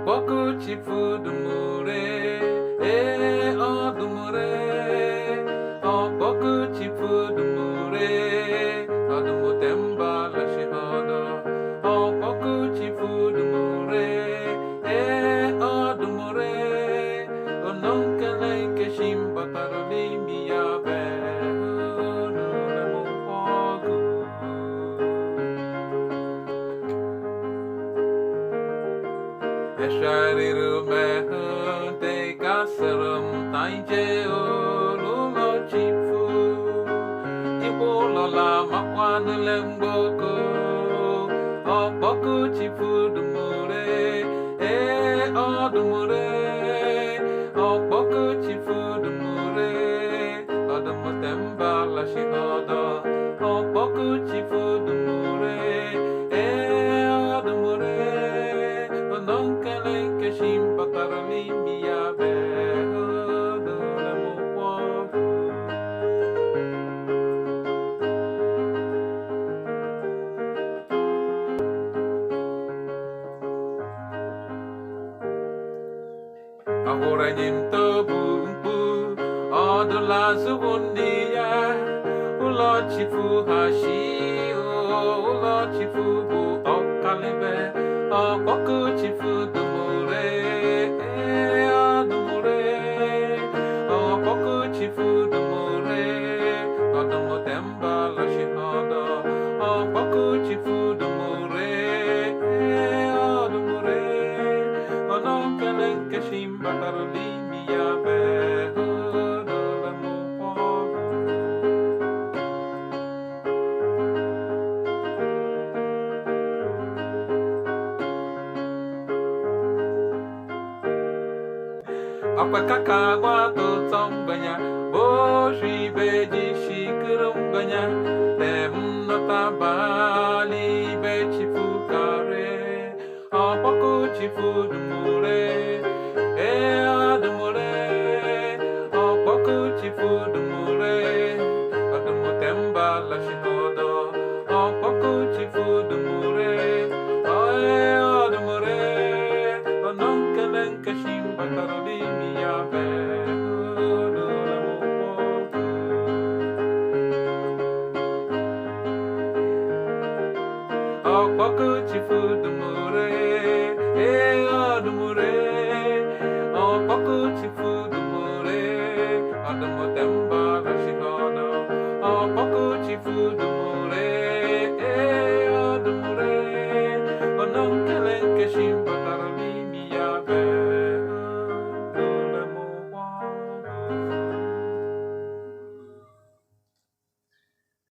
Boku chifu dumure, dumure. Boku chifu dumure, dumutemba la shihada. Boku chifu dumure, dumure. Ononkele keshimba taroli miyabe. Eshariru mehun te kasaram taije olulo chifu. Ibola makwana lemboko. Boku chifu dumure, dumure. Boku chifu dumure, dumutemba la shihada. Boku chifu dumure, dumure. Ononkele keshimba tarali miyabe. Ahora nyimto bumbu, odula subundiya. Ulo chifu hashi, ulo chifu bu okalibe. Boku chifu dumure, dumure. Boku chifu dumure, dumutemba la shihada. Boku chifu dumure, dumure. Ononkele keshimba taroli miyabe. Apakaka wato tombanya, boshi beji shikurumbanya. Nota bali bechi fukare. Boku chifu dumure, dumure. Boku chifu dumure, dumutemba la shihada. Boku chifu dumure, dumure. Ononkele keshimba taroli miyabe. Boku chifu dumure, dumure. Boku chifu dumure, dumutemba la shihada. Boku chifu dumure.